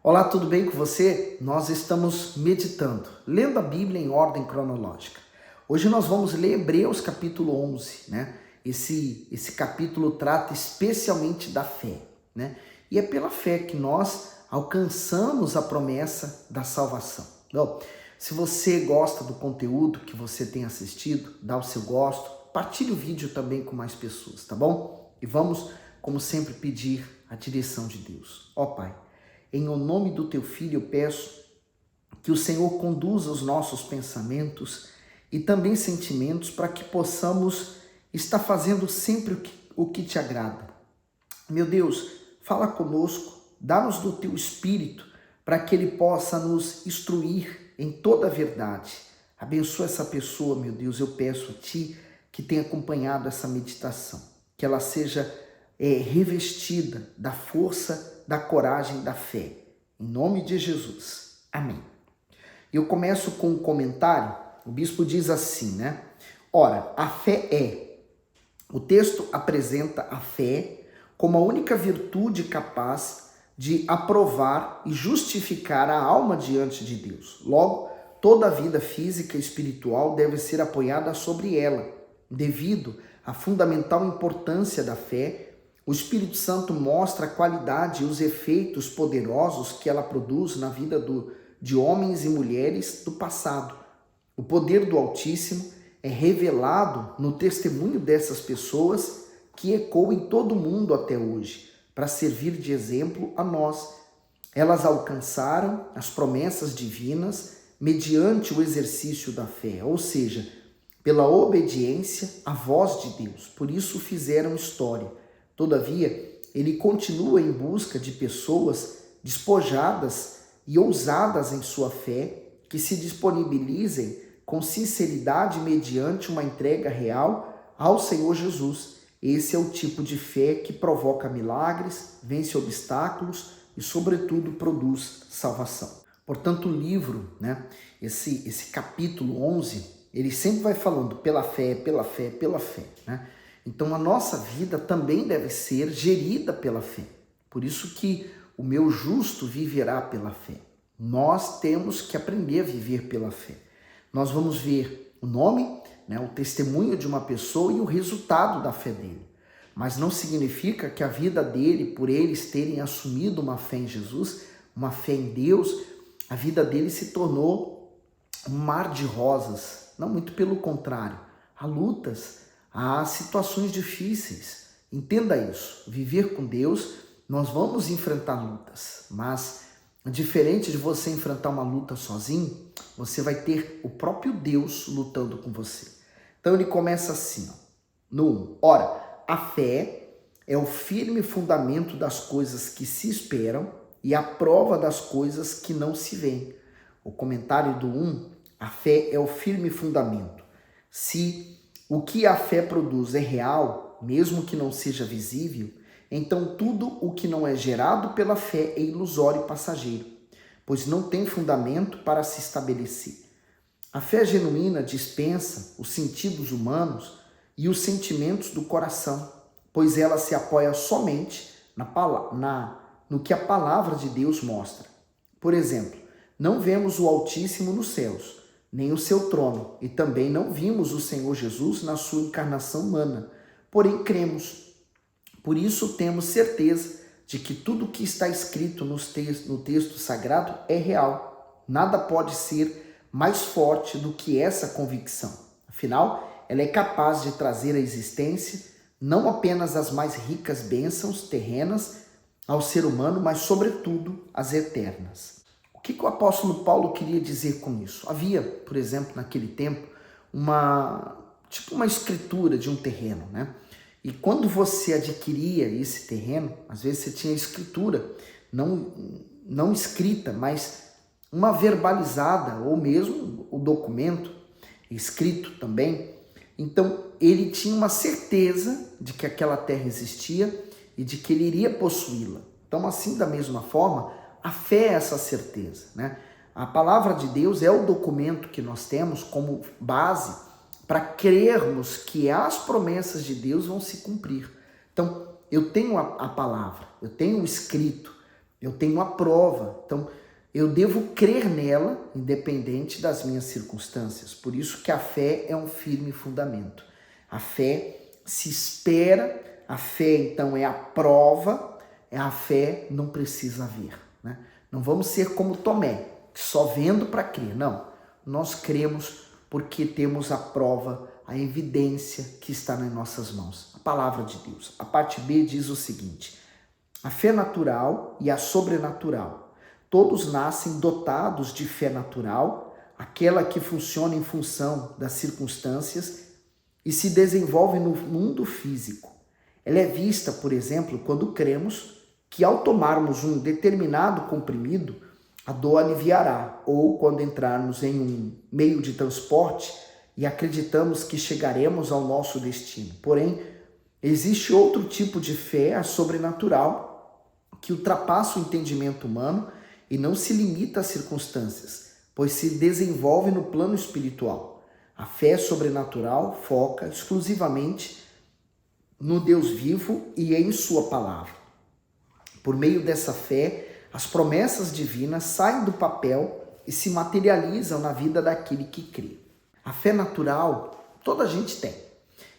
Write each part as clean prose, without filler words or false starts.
Olá, tudo bem com você? Nós estamos meditando, lendo a Bíblia em ordem cronológica. Hoje nós vamos ler Hebreus capítulo 11, né? Esse capítulo trata especialmente da fé, né? E é pela fé que nós alcançamos a promessa da salvação. Então, se você gosta do conteúdo que você tem assistido, dá o seu gosto, partilhe o vídeo também com mais pessoas, tá bom? E vamos, como sempre, pedir a direção de Deus. Ó Pai, em o nome do Teu Filho, eu peço que o Senhor conduza os nossos pensamentos e também sentimentos para que possamos estar fazendo sempre o que Te agrada. Meu Deus, fala conosco, dá-nos do Teu Espírito para que Ele possa nos instruir em toda a verdade. Abençoa essa pessoa, meu Deus, eu peço a Ti que tenha acompanhado essa meditação, que ela seja revestida da força, da coragem, da fé. Em nome de Jesus. Amém. Eu começo com um comentário. O bispo diz assim, né? Ora, a fé é. O texto apresenta a fé como a única virtude capaz de aprovar e justificar a alma diante de Deus. Logo, toda a vida física e espiritual deve ser apoiada sobre ela. Devido à fundamental importância da fé, o Espírito Santo mostra a qualidade e os efeitos poderosos que ela produz na vida de homens e mulheres do passado. O poder do Altíssimo é revelado no testemunho dessas pessoas que ecoa em todo o mundo até hoje, para servir de exemplo a nós. Elas alcançaram as promessas divinas mediante o exercício da fé, ou seja, pela obediência à voz de Deus. Por isso fizeram história. Todavia, ele continua em busca de pessoas despojadas e ousadas em sua fé, que se disponibilizem com sinceridade mediante uma entrega real ao Senhor Jesus. Esse é o tipo de fé que provoca milagres, vence obstáculos e, sobretudo, produz salvação. Portanto, o livro, né, esse capítulo 11, ele sempre vai falando pela fé, pela fé, pela fé, né? Então a nossa vida também deve ser gerida pela fé. Por isso que o meu justo viverá pela fé. Nós temos que aprender a viver pela fé. Nós vamos ver o nome, né, o testemunho de uma pessoa e o resultado da fé dele. Mas não significa que a vida dele, por eles terem assumido uma fé em Jesus, uma fé em Deus, a vida dele se tornou um mar de rosas. Não, muito pelo contrário. Há lutas, há situações difíceis. Entenda isso. Viver com Deus, nós vamos enfrentar lutas, mas diferente de você enfrentar uma luta sozinho, você vai ter o próprio Deus lutando com você. Então ele começa assim, ó, no 1. Ora, a fé é o firme fundamento das coisas que se esperam e a prova das coisas que não se veem. O comentário do 1, a fé é o firme fundamento. Se o que a fé produz é real, mesmo que não seja visível, então tudo o que não é gerado pela fé é ilusório e passageiro, pois não tem fundamento para se estabelecer. A fé genuína dispensa os sentidos humanos e os sentimentos do coração, pois ela se apoia somente no que a palavra de Deus mostra. Por exemplo, não vemos o Altíssimo nos céus, nem o seu trono, e também não vimos o Senhor Jesus na sua encarnação humana, porém cremos. Por isso temos certeza de que tudo o que está escrito no texto sagrado é real. Nada pode ser mais forte do que essa convicção. Afinal, ela é capaz de trazer à existência não apenas as mais ricas bênçãos terrenas ao ser humano, mas sobretudo as eternas. O que o apóstolo Paulo queria dizer com isso? Havia, por exemplo, naquele tempo, uma escritura de um terreno, né? E quando você adquiria esse terreno, às vezes você tinha escritura, não escrita, mas uma verbalizada, ou mesmo o documento escrito também. Então, ele tinha uma certeza de que aquela terra existia e de que ele iria possuí-la. Então, assim, da mesma forma, a fé é essa certeza, né? A palavra de Deus é o documento que nós temos como base para crermos que as promessas de Deus vão se cumprir. Então, eu tenho a palavra, eu tenho o escrito, Eu tenho a prova. Então, eu devo crer nela, independente das minhas circunstâncias. Por isso que a fé é um firme fundamento. A fé se espera, a fé, então, é a prova, a fé não precisa ver, né? Não vamos ser como Tomé, só vendo para crer. Não, nós cremos porque temos a prova, a evidência que está nas nossas mãos, a palavra de Deus. A parte B diz o seguinte: a fé natural e a sobrenatural. Todos nascem dotados de fé natural, aquela que funciona em função das circunstâncias e se desenvolve no mundo físico. Ela é vista, por exemplo, quando cremos que ao tomarmos um determinado comprimido, a dor aliviará, ou quando entrarmos em um meio de transporte e acreditamos que chegaremos ao nosso destino. Porém, existe outro tipo de fé, a sobrenatural, que ultrapassa o entendimento humano e não se limita às circunstâncias, pois se desenvolve no plano espiritual. A fé sobrenatural foca exclusivamente no Deus vivo e em sua palavra. Por meio dessa fé, as promessas divinas saem do papel e se materializam na vida daquele que crê. A fé natural, toda a gente tem.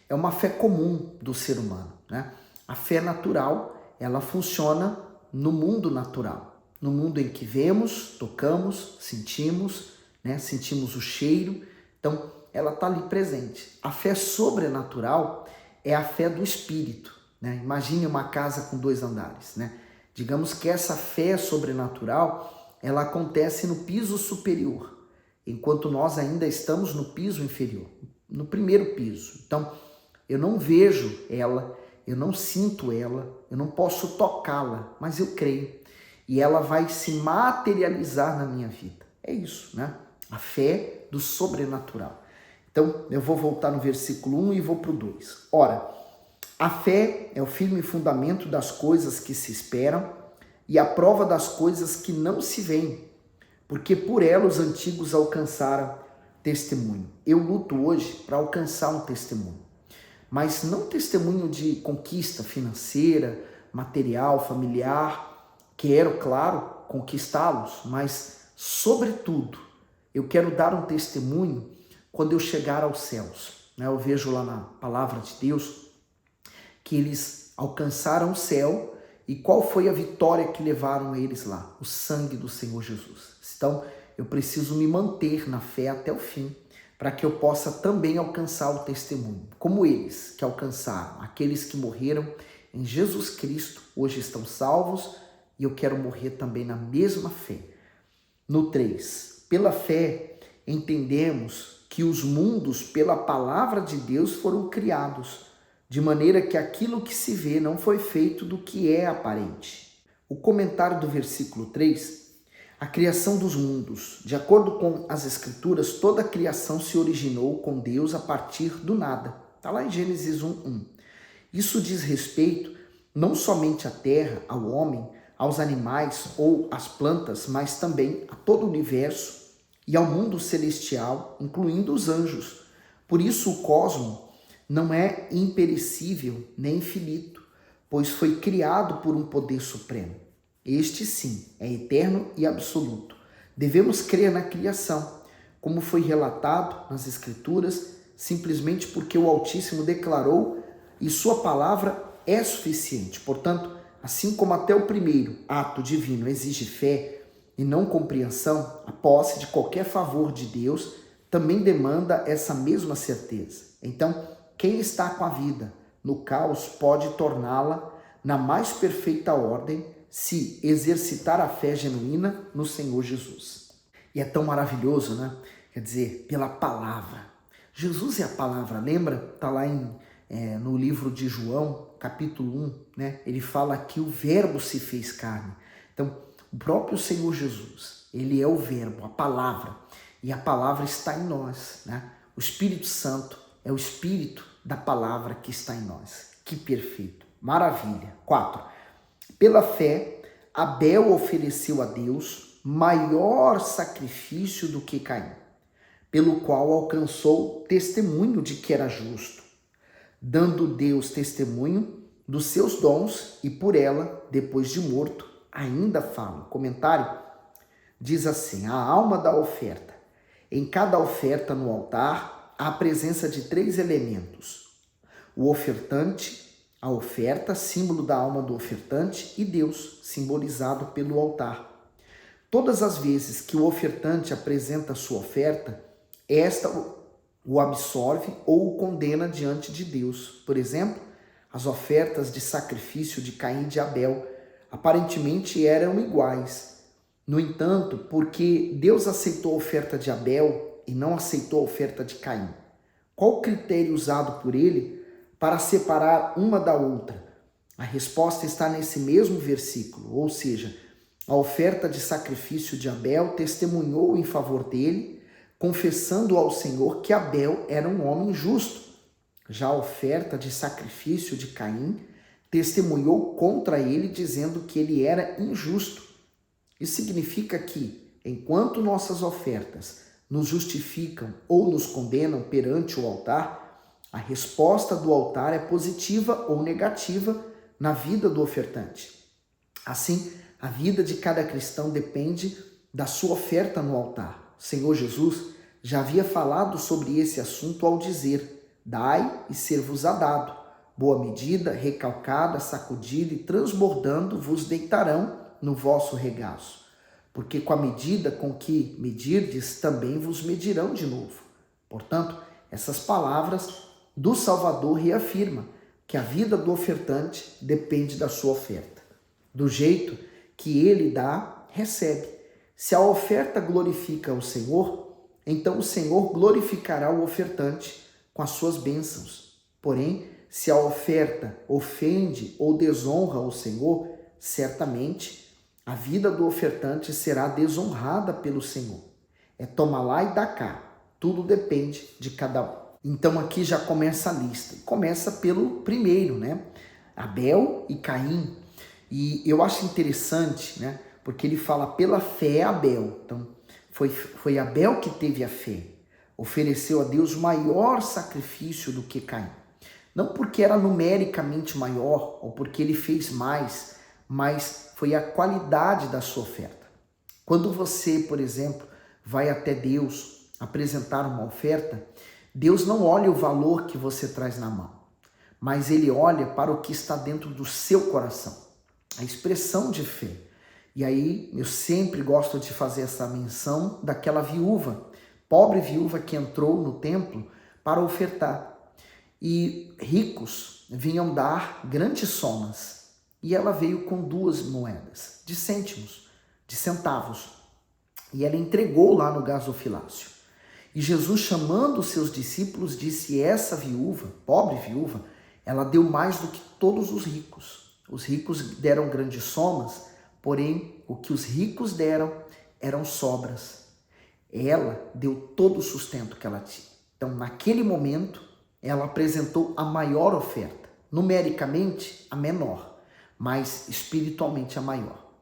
É uma fé comum do ser humano, né? A fé natural, ela funciona no mundo natural. No mundo em que vemos, tocamos, sentimos, né? Sentimos o cheiro. Então, ela está ali presente. A fé sobrenatural é a fé do espírito, né? Imagine uma casa com 2 andares, né? Digamos que essa fé sobrenatural, ela acontece no piso superior, enquanto nós ainda estamos no piso inferior, no primeiro piso. Então, eu não vejo ela, eu não sinto ela, eu não posso tocá-la, mas eu creio. E ela vai se materializar na minha vida. É isso, né? A fé do sobrenatural. Então, eu vou voltar no versículo 1 e vou para o 2. Ora, a fé é o firme fundamento das coisas que se esperam e a prova das coisas que não se veem, porque por ela os antigos alcançaram testemunho. Eu luto hoje para alcançar um testemunho, mas não testemunho de conquista financeira, material, familiar. Quero, claro, conquistá-los, mas, sobretudo, eu quero dar um testemunho quando eu chegar aos céus. Eu vejo lá na palavra de Deus que eles alcançaram o céu e qual foi a vitória que levaram eles lá? O sangue do Senhor Jesus. Então, eu preciso me manter na fé até o fim, para que eu possa também alcançar o testemunho, como eles que alcançaram. Aqueles que morreram em Jesus Cristo hoje estão salvos e eu quero morrer também na mesma fé. No 3, pela fé entendemos que os mundos pela palavra de Deus foram criados, de maneira que aquilo que se vê não foi feito do que é aparente. O comentário do versículo 3, a criação dos mundos. De acordo com as Escrituras, toda a criação se originou com Deus a partir do nada. Está lá em Gênesis 1:1. Isso diz respeito não somente à terra, ao homem, aos animais ou às plantas, mas também a todo o universo e ao mundo celestial, incluindo os anjos. Por isso o cosmos não é imperecível nem infinito, pois foi criado por um poder supremo. Este sim é eterno e absoluto. Devemos crer na criação, como foi relatado nas Escrituras, simplesmente porque o Altíssimo declarou e sua palavra é suficiente. Portanto, assim como até o primeiro ato divino exige fé e não compreensão, a posse de qualquer favor de Deus também demanda essa mesma certeza. Então, quem está com a vida no caos pode torná-la na mais perfeita ordem se exercitar a fé genuína no Senhor Jesus. E é tão maravilhoso, né? Quer dizer, pela palavra. Jesus é a palavra, lembra? Está lá no livro de João, capítulo 1, né? Ele fala que o verbo se fez carne. Então, o próprio Senhor Jesus, ele é o verbo, a palavra. E a palavra está em nós, né? O Espírito Santo é o Espírito da palavra que está em nós. Que perfeito. Maravilha. 4. Pela fé, Abel ofereceu a Deus maior sacrifício do que Caim, pelo qual alcançou testemunho de que era justo, dando Deus testemunho dos seus dons e por ela, depois de morto, ainda fala. O comentário diz assim: a alma da oferta. Em cada oferta no altar, há a presença de 3 elementos: o ofertante, a oferta, símbolo da alma do ofertante, e Deus, simbolizado pelo altar. Todas as vezes que o ofertante apresenta sua oferta, esta o absolve ou o condena diante de Deus. Por exemplo, as ofertas de sacrifício de Caim e de Abel aparentemente eram iguais. No entanto, porque Deus aceitou a oferta de Abel e não aceitou a oferta de Caim? Qual o critério usado por ele para separar uma da outra? A resposta está nesse mesmo versículo, ou seja, a oferta de sacrifício de Abel testemunhou em favor dele, confessando ao Senhor que Abel era um homem justo. Já a oferta de sacrifício de Caim testemunhou contra ele, dizendo que ele era injusto. Isso significa que, enquanto nossas ofertas nos justificam ou nos condenam perante o altar, a resposta do altar é positiva ou negativa na vida do ofertante. Assim, a vida de cada cristão depende da sua oferta no altar. O Senhor Jesus já havia falado sobre esse assunto ao dizer: dai e ser-vos-á dado. Boa medida, recalcada, sacudida e transbordando vos deitarão no vosso regaço. Porque com a medida com que medirdes, também vos medirão de novo. Portanto, essas palavras do Salvador reafirmam que a vida do ofertante depende da sua oferta. Do jeito que ele dá, recebe. Se a oferta glorifica o Senhor, então o Senhor glorificará o ofertante com as suas bênçãos. Porém, se a oferta ofende ou desonra o Senhor, certamente a vida do ofertante será desonrada pelo Senhor. É toma lá e dá cá. Tudo depende de cada um. Então aqui já começa a lista. Começa pelo primeiro, né? Abel e Caim. E eu acho interessante, né? Porque ele fala pela fé Abel. Então foi Abel que teve a fé. Ofereceu a Deus maior sacrifício do que Caim. Não porque era numericamente maior ou porque ele fez mais, mas foi a qualidade da sua oferta. Quando você, por exemplo, vai até Deus apresentar uma oferta, Deus não olha o valor que você traz na mão, mas ele olha para o que está dentro do seu coração, a expressão de fé. E aí eu sempre gosto de fazer essa menção daquela viúva, pobre viúva que entrou no templo para ofertar. E ricos vinham dar grandes somas. E ela veio com 2 moedas de cêntimos, de centavos. E ela entregou lá no gasofilácio. E Jesus, chamando os seus discípulos, disse: essa viúva, pobre viúva, ela deu mais do que todos os ricos. Os ricos deram grandes somas, porém o que os ricos deram eram sobras. Ela deu todo o sustento que ela tinha. Então, naquele momento, ela apresentou a maior oferta. Numericamente, a menor, mas espiritualmente a maior.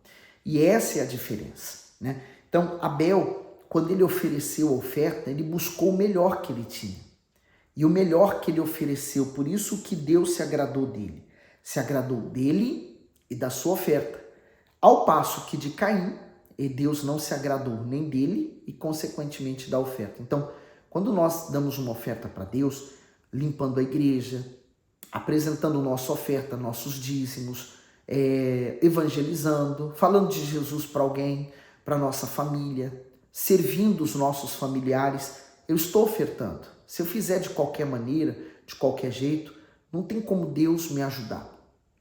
E essa é a diferença, né? Então, Abel, quando ele ofereceu a oferta, ele buscou o melhor que ele tinha. E o melhor que ele ofereceu, por isso que Deus se agradou dele. Se agradou dele e da sua oferta. Ao passo que de Caim, Deus não se agradou nem dele e, consequentemente, da oferta. Então, quando nós damos uma oferta para Deus, limpando a igreja, apresentando nossa oferta, nossos dízimos, evangelizando, falando de Jesus para alguém, para nossa família, servindo os nossos familiares, eu estou ofertando. Se eu fizer de qualquer maneira, de qualquer jeito, não tem como Deus me ajudar.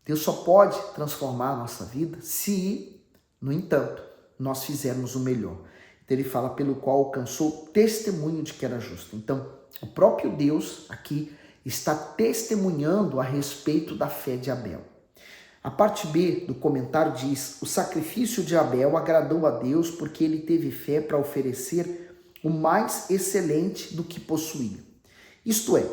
Deus só pode transformar a nossa vida se, no entanto, nós fizermos o melhor. Então ele fala pelo qual alcançou testemunho de que era justo. Então, o próprio Deus aqui está testemunhando a respeito da fé de Abel. A parte B do comentário diz: o sacrifício de Abel agradou a Deus porque ele teve fé para oferecer o mais excelente do que possuía. Isto é,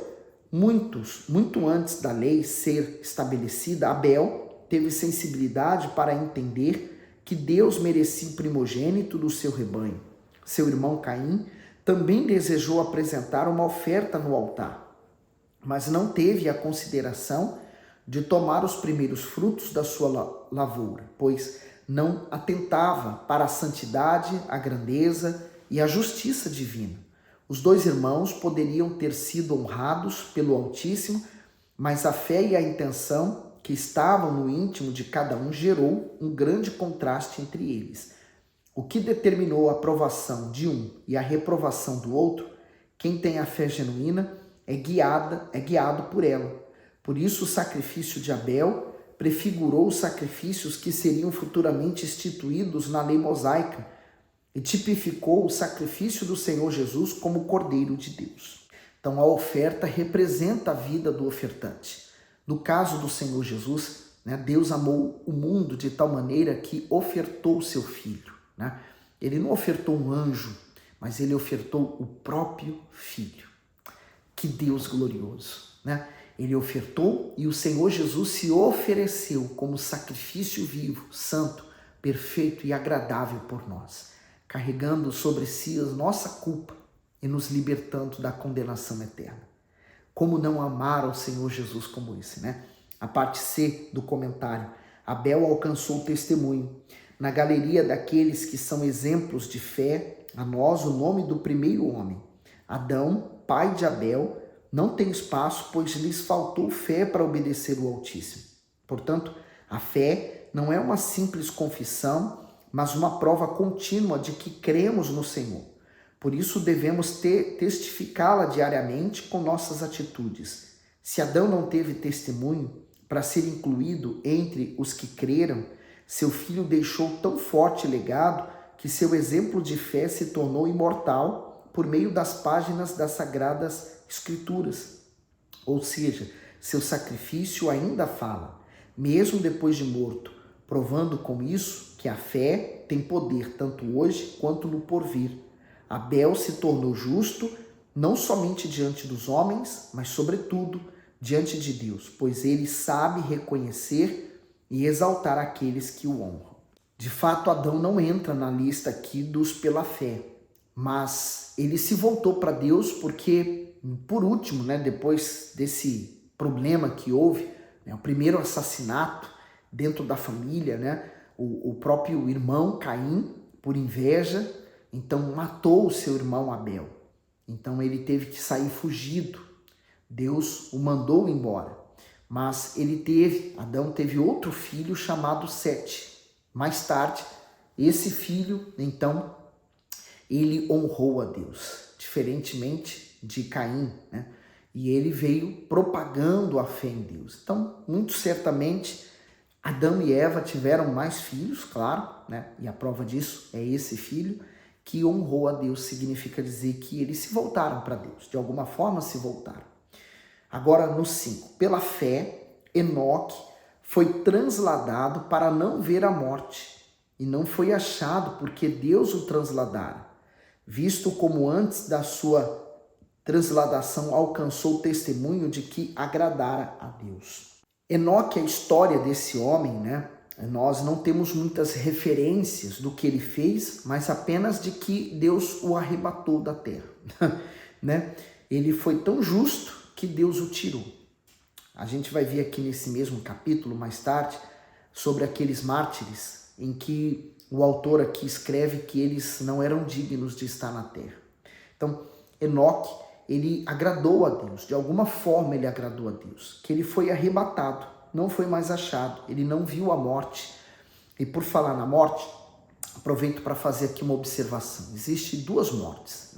muito antes da lei ser estabelecida, Abel teve sensibilidade para entender que Deus merecia o primogênito do seu rebanho. Seu irmão Caim também desejou apresentar uma oferta no altar, mas não teve a consideração de tomar os primeiros frutos da sua lavoura, pois não atentava para a santidade, a grandeza e a justiça divina. Os dois irmãos poderiam ter sido honrados pelo Altíssimo, mas a fé e a intenção que estavam no íntimo de cada um gerou um grande contraste entre eles. O que determinou a aprovação de um e a reprovação do outro, quem tem a fé genuína é guiado por ela. Por isso o sacrifício de Abel prefigurou os sacrifícios que seriam futuramente instituídos na lei mosaica e tipificou o sacrifício do Senhor Jesus como o Cordeiro de Deus. Então a oferta representa a vida do ofertante. No caso do Senhor Jesus, Deus amou o mundo de tal maneira que ofertou o seu Filho. Ele não ofertou um anjo, mas ele ofertou o próprio Filho. Que Deus glorioso, Ele ofertou e o Senhor Jesus se ofereceu como sacrifício vivo, santo, perfeito e agradável por nós, carregando sobre si a nossa culpa e nos libertando da condenação eterna. Como não amar ao Senhor Jesus como esse, A parte C do comentário, Abel alcançou o testemunho. Na galeria daqueles que são exemplos de fé, a nós o nome do primeiro homem, Adão, pai de Abel, não tem espaço, pois lhes faltou fé para obedecer o Altíssimo. Portanto, a fé não é uma simples confissão, mas uma prova contínua de que cremos no Senhor. Por isso devemos testificá-la diariamente com nossas atitudes. Se Adão não teve testemunho para ser incluído entre os que creram, seu filho deixou tão forte legado que seu exemplo de fé se tornou imortal por meio das páginas das Sagradas Escrituras. Ou seja, seu sacrifício ainda fala, mesmo depois de morto, provando com isso que a fé tem poder tanto hoje quanto no porvir. Abel se tornou justo não somente diante dos homens, mas sobretudo diante de Deus, pois ele sabe reconhecer e exaltar aqueles que o honram. De fato, Adão não entra na lista aqui dos pela fé, mas ele se voltou para Deus porque, por último, depois desse problema que houve, o primeiro assassinato dentro da família, o próprio irmão Caim, por inveja, então matou o seu irmão Abel. Então ele teve que sair fugido. Deus o mandou embora. Mas Adão teve outro filho chamado Sete. Mais tarde, esse filho, então, ele honrou a Deus, diferentemente de Caim, E ele veio propagando a fé em Deus. Então, muito certamente, Adão e Eva tiveram mais filhos, claro, E a prova disso é esse filho que honrou a Deus, significa dizer que eles se voltaram para Deus, de alguma forma se voltaram. Agora no 5, pela fé, Enoque foi transladado para não ver a morte, e não foi achado porque Deus o transladara, visto como antes da sua transladação alcançou o testemunho de que agradara a Deus. Enoque, a história desse homem, Nós não temos muitas referências do que ele fez, mas apenas de que Deus o arrebatou da terra, Ele foi tão justo que Deus o tirou. A gente vai ver aqui nesse mesmo capítulo, mais tarde, sobre aqueles mártires, em que o autor aqui escreve que eles não eram dignos de estar na terra. Então, Enoque, ele agradou a Deus, de alguma forma ele agradou a Deus, que ele foi arrebatado, não foi mais achado, ele não viu a morte. E por falar na morte, aproveito para fazer aqui uma observação. Existem duas mortes,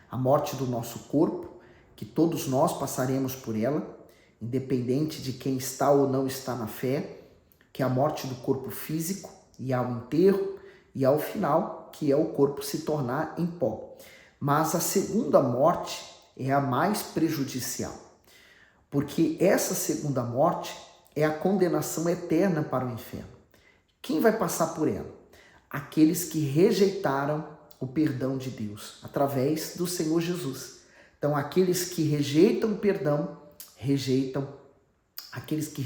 A morte do nosso corpo, que todos nós passaremos por ela, independente de quem está ou não está na fé, que é a morte do corpo físico, e ao enterro, e ao final, que é o corpo se tornar em pó. Mas a segunda morte é a mais prejudicial, porque essa segunda morte é a condenação eterna para o inferno. Quem vai passar por ela? Aqueles que rejeitaram o perdão de Deus, através do Senhor Jesus. Então, aqueles que rejeitam perdão, aqueles que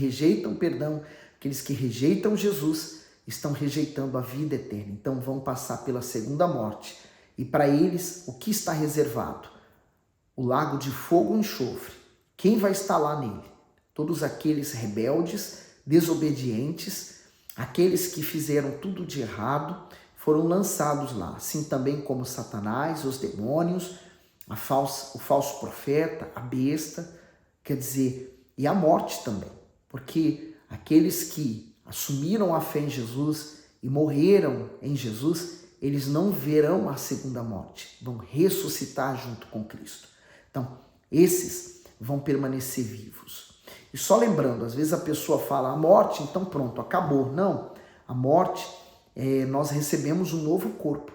rejeitam Jesus, estão rejeitando a vida eterna. Então, vão passar pela segunda morte. E para eles, o que está reservado? O lago de fogo e enxofre. Quem vai estar lá nele? Todos aqueles rebeldes, desobedientes, Aqueles que fizeram tudo de errado foram lançados lá, assim também como Satanás, os demônios, o falso profeta, a besta, quer dizer, e a morte também, porque aqueles que assumiram a fé em Jesus e morreram em Jesus, eles não verão a segunda morte, vão ressuscitar junto com Cristo. Então, esses vão permanecer vivos. E só lembrando, às vezes a pessoa fala a morte, então pronto, acabou. Não, a morte, nós recebemos um novo corpo.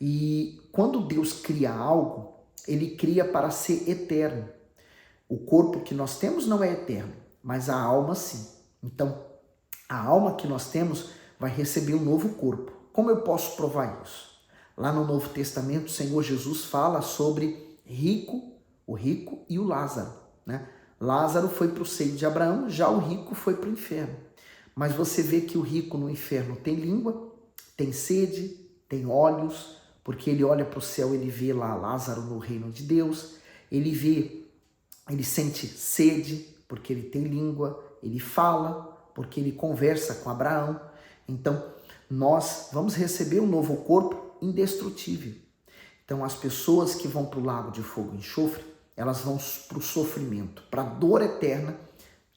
E quando Deus cria algo, Ele cria para ser eterno. O corpo que nós temos não é eterno, mas a alma sim. Então, a alma que nós temos vai receber um novo corpo. Como eu posso provar isso? Lá no Novo Testamento, o Senhor Jesus fala sobre o rico e o Lázaro, né? Lázaro foi para o seio de Abraão, já o rico foi para o inferno. Mas você vê que o rico no inferno tem língua, tem sede, tem olhos, porque ele olha para o céu, ele vê lá Lázaro no reino de Deus, ele sente sede, porque ele tem língua, ele fala, porque ele conversa com Abraão. Então, nós vamos receber um novo corpo indestrutível. Então, as pessoas que vão para o lago de fogo e enxofre, elas vão para o sofrimento, para a dor eterna,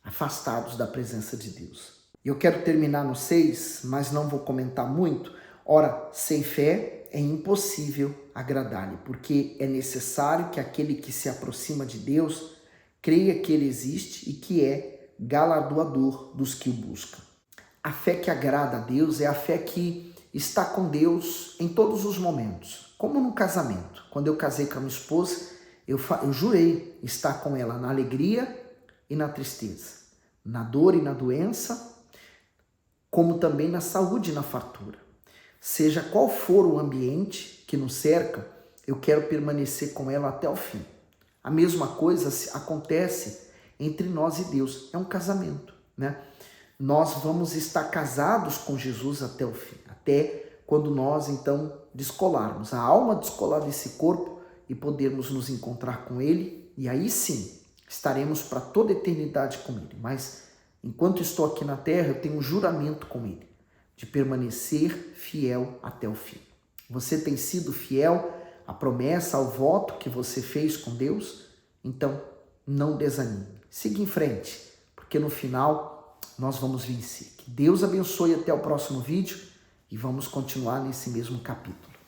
afastados da presença de Deus. Eu quero terminar no 6, mas não vou comentar muito. Ora, sem fé é impossível agradar-lhe, porque é necessário que aquele que se aproxima de Deus creia que ele existe e que é galardoador dos que o buscam. A fé que agrada a Deus é a fé que está com Deus em todos os momentos, como no casamento. Quando eu casei com a minha esposa, eu jurei estar com ela na alegria e na tristeza, na dor e na doença, como também na saúde e na fartura. Seja qual for o ambiente que nos cerca, eu quero permanecer com ela até o fim. A mesma coisa acontece entre nós e Deus. É um casamento, né? Nós vamos estar casados com Jesus até o fim, até quando nós, então, descolarmos, a alma descolar desse corpo e podermos nos encontrar com Ele, e aí sim, estaremos para toda a eternidade com Ele. Mas, enquanto estou aqui na terra, eu tenho um juramento com Ele, de permanecer fiel até o fim. Você tem sido fiel à promessa, ao voto que você fez com Deus? Então, não desanime. Siga em frente, porque no final nós vamos vencer. Que Deus abençoe até o próximo vídeo e vamos continuar nesse mesmo capítulo.